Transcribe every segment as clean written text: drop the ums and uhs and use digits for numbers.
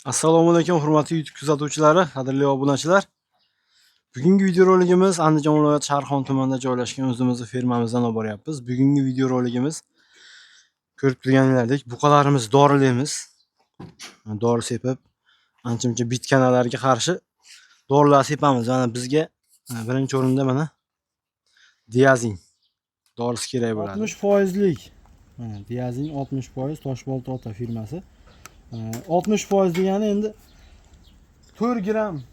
Assalomu alaykum hurmatli YouTube kuzatuvchilari, qadrli obunachilar. Bugungi video roligimiz Andijon viloyati Sharxon tumanida joylashgan o'zimizning fermamizdan olib boryapmiz. Bugungi video roligimiz ko'rib turganingizdek buqalarimiz dorilaymiz. Dori sepib, ancha-muncha bitkanlarga qarshi dorilar sepamiz. Mana bizga birinchi o'rinda mana Diazin dorisi kerak bo'ladi. 60%lik. Mana Diazin 60% Toshbolta ota firmasi. 60% degani endi 4 gramni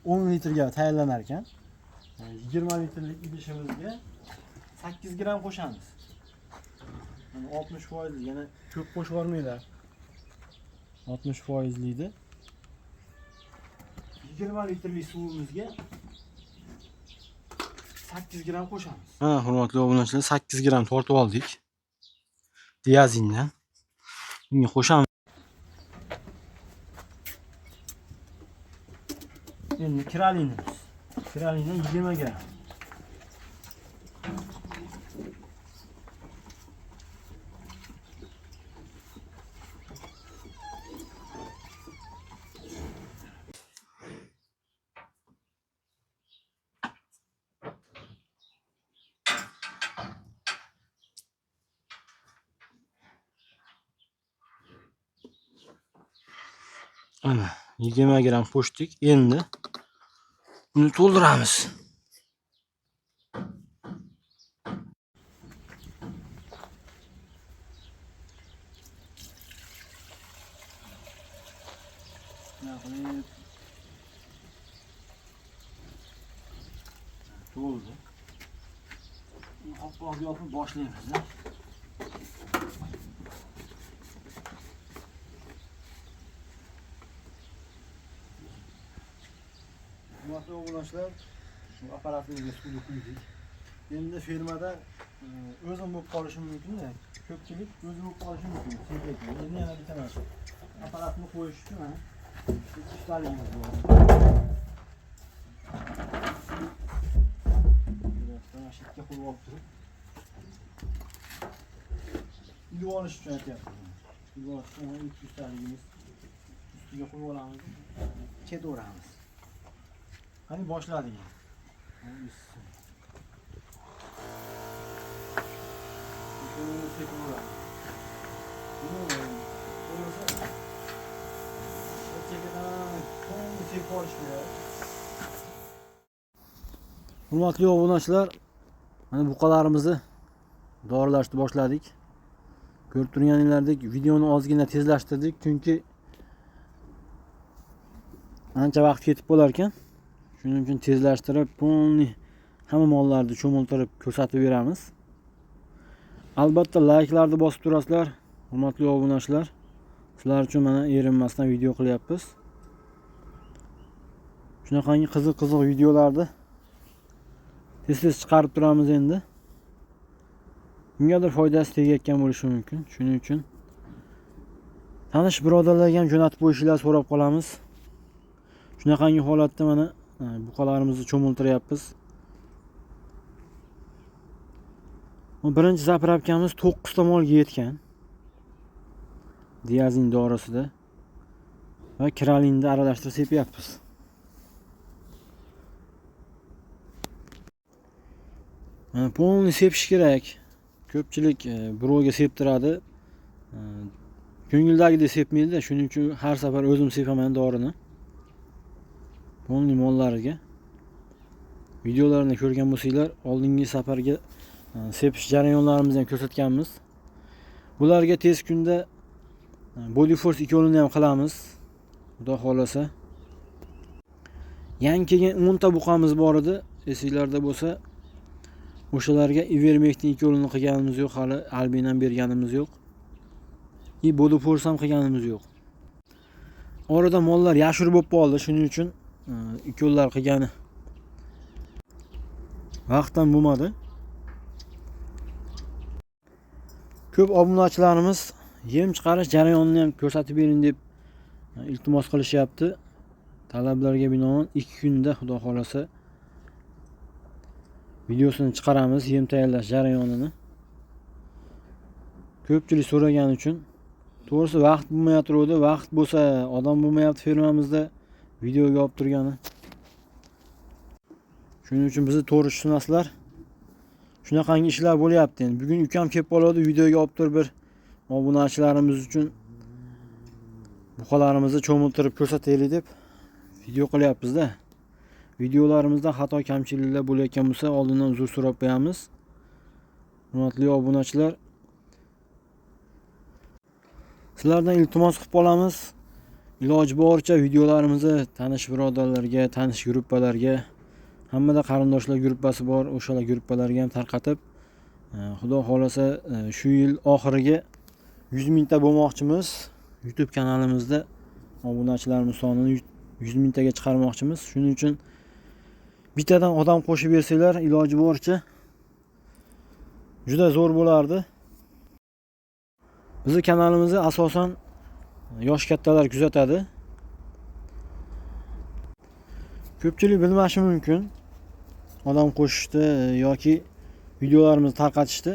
10 litrga tayyorlanar ekan. 20 litrlik idishimizga 8 gram qo'shamiz. Mana 60% yana ko'p qo'shib yubormaylar. 60%likda 20 litrlik suvimizga 8 gram qo'shamiz. Ha, hurmatli obunachilar, 8 gram tortib oldik. Diazindan. Bunga qo'shamiz. Endi kiralini 20 gram. Ana 20 gram qo'shdik. Endi buni to'ldiramiz. To'ldi. Hoppa yopib boshlaymiz. Hurmatli obunachilar, shu apparatimizga suvni quydik. Endi fermada o'zim bo'lib qolishi mumkin-da. Ko'pchilik o'zi bo'lib qolishi mumkin. Endi yana bitta narsa. Apparatni qo'yish uchun mana ishlarimiz bor. Mana shu yerga qo'yib olib turib. Ilib olish uchun aytyapman. Ilib olish uchun 200 taligimiz ustiga qo'yib olamiz. Ketaveramiz. Hani boshladik. Hurmatli obunachilar, mana buqalarimizni dorilashni boshladik. Ko'rib turganingizdek videoni ozgina tezlashtirdik, chunki ancha vaqt ketib qolar ekan. Shuning uchun tezlashtirib, hamma mollarni cho'miltirib ko'rsatib beramiz. Albatta layklarni bosib turasizlar, hurmatli obunachilar. Sizlar uchun mana erinmasdan video qilyapmiz. Shunaqangi qiziq videolarni tez chiqarib turamiz endi. Kimgadir foydasi tegayotgan bo'lishi mumkin. Shuning uchun tanish birodarlarga ham jo'natib qo'yishinglarni so'rab qolamiz. Shunaqangi holatda mana buqalarimizni cho'miltiryapmiz. Birinchi zapravkamiz 9 ta molga yetgan. Diazin dorisida va kiralinni aralashtirib sepyapmiz. Mana polni sepish kerak. Ko'pchilik birovga septiradi. Ko'ngildagidek sepmaydi-da, shuning uchun har safar o'zim sepaman dorini. Polni mollariga videolarni ko'rgan bo'lsanglar, oldingi safarga sepish jarayonlarimizni ham ko'rsatganmiz. Bularga tez kunda body force ikkovini ham qilamiz. Xudo xolasa. Yangi kelgan 10 ta buqamiz bor edi. Esinglarda bo'lsa, o'shalarga Ivermectin ikkovini qilganimiz yo'q, hali albin ham berganimiz yo'q. Body force ham qilganimiz yo'q. Orada mollar yashir bo'lib qoldi, shuning uchun ikkovlar qilgani vaqtdan bo'lmadi. Ko'p obunachilarimiz yem chiqarish jarayonini ham ko'rsatib bering deb iltimos qilishyapti. Talablarga binoan 2 kunda xudo xolasa videosini chiqaramiz, yem tayyorlash jarayonini. Ko'pchilik so'ragani uchun To'g'risi vaqt bo'lmayotgandi. Vaqt bo'lsa, odam bo'lmayapti fermamizda videoga olib turgani. Shuning uchun bizni to'g'ri tushunasizlar. Shunaqangi ishlar bo'lyapti endi. Bugun ukam kelib qoladi, videoga olib turib bir obunachilarimiz uchun buqalarimizni cho'miltirib ko'rsataylik deb video qilyapmiz-da. Videolarimizda xato kamchiliklar bo'layotgan bo'lsa, oldindan uzr so'rab qo'yamiz. Hurmatli obunachilar, sizlardan iltimos qilib qolamiz. Iloji boricha videolarimizni tanish birodarlarga, tanish gruppalarga, hammada qarindoshlar gruppasi bor, o'shalar gruppalarga ham tarqatib, xudo xolasa shu yil oxiriga 100 mingta bo'lmoqchimiz. YouTube kanalimizda obunachilarimiz sonini 100 mingtaga chiqarmoqchimiz. Shuning uchun bittadan odam qo'shib bersanglar, iloji boricha juda zo'r bo'lardi. Bizning kanalimizni asosan yosh kattalar kuzatadi. Ko'pchilik bilmashi mumkin. Odam qo'shishdi yoki videolarimizni tarqatishdi.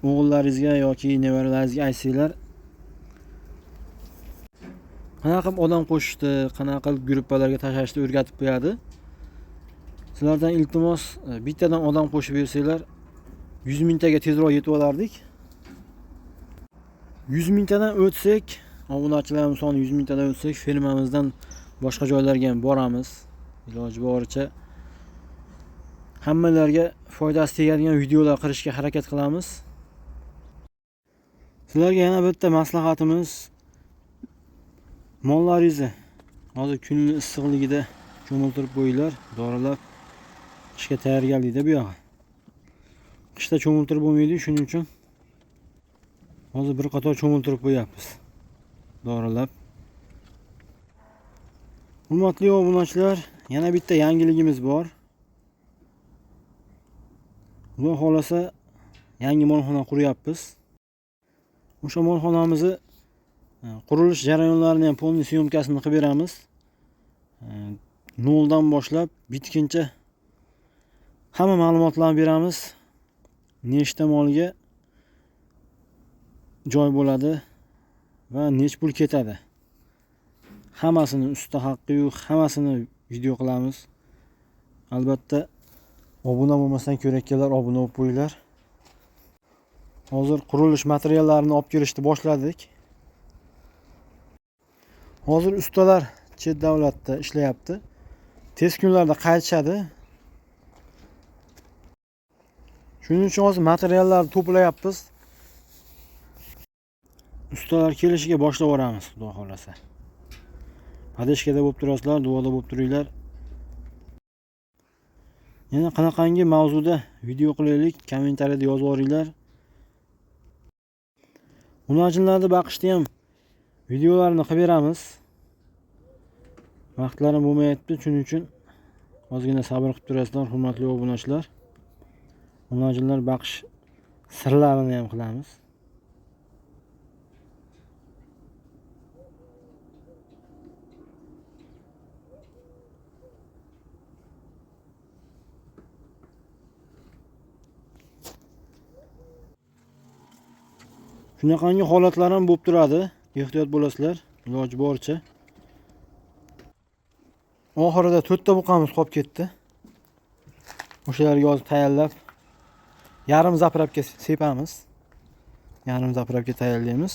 O'g'illaringizga yoki nevaralaringizga aytsanglar, qanaqa qilib odam qo'shishdi, qanaqa qilib gruppalarga tashlashni o'rgatib qo'yadi. Sizlardan iltimos, bittadan odam qo'shib bersanglar, 100 mingtaga tezroq yetib olardik. 100 mingtadan o'tsak, obunachilarimiz soni 100 mingtadan o'tsak, fermamizdan boshqa joylarga ham boramiz. Iloji boricha hammalarga foydasi tegadigan videolar qilishga harakat qilamiz. Sizlarga yana bitta maslahatimiz, mollaringizni hozir kunning issiqligida cho'miltirib qo'yinglar, dorilab qishga tayyorgarlikda bu yoq. Qishda cho'miltirib bo'lmaydi, shuning uchun hozir bir qator cho'miltirib qo'yapmiz, dorilab. Hurmatli obunachilar, yana bitta yangiligimiz bor. Xudo xolasa yangi molxona quryapmiz. O'sha molxonamizni qurilish jarayonlarini ham polniy syomkasini qilib beramiz. Noldan boshlab bitguncha hamma ma'lumotlarni beramiz. Nechta molga joy bo'ladi va nech pul ketadi. Hammasini usta haqqi yo'q, hammasini video qilamiz. Albatta obuna bo'lmasdan ko'rakkalar obuna bo'lib qo'yinglar. Hozir qurilish materiallarini olib kelishni boshladik. Hozir ustalar chet davlatda ishlayapti. Tez kunlarda qaytishadi. Shuning uchun hozir materiallarni to'playapmiz. Ustalar kelishiga boshlab boramiz, xudo xolasa. Padeshkada bo'lib turasizlar, duoda bo'lib turinglar. Yana qanaqangi mavzuda video qilaylik, kommentariyada yozib yuboringlar. Unajinlarni baqishda ham videolarni qilib beramiz. Vaqtlarim bo'lmayapti, shuning uchun ozgina sabr qilib turasizlar, hurmatli obunachilar. Unajinlar baqish sirlarini ham qilamiz. Shunaqangi holatlar ham bo'lib turadi. Ehtiyot bo'lasizlar, iloji boricha. Oxirida 4 ta buqamiz qolib ketdi. O'shalarga hozir tayyorlab yarim zapravka sepamiz. Yarim zapravka tayyorlaymiz.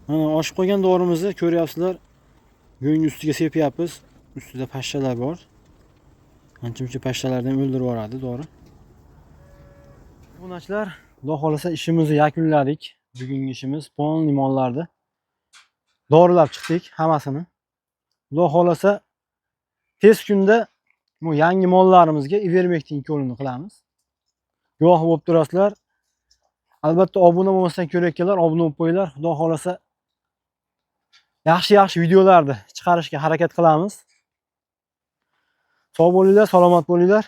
Mana oshib qolgan dorimizni ko'ryapsizlar. Go'ng ustiga sepyapmiz. Ustida pashshalar bor. Ancha-muncha pashshalarni ham o'ldirib yuboradi dori. Obunachilar, Xudo xolasa ishimizni yakunladik. Bugungi ishimiz polni mollarni dorilab chiqdik hammasini. Xudo xolasa tez kunda bu yangi mollarimizga Ivermectin yo'lini qilamiz. Guvoh bo'lib turasizlar. Albatta obuna bo'lmasdan ko'rayotganlar obuna bo'lib qo'yinglar. Xudo xolasa yaxshi videolarni chiqarishga harakat qilamiz. Sog' bo'linglar, salomat bo'linglar.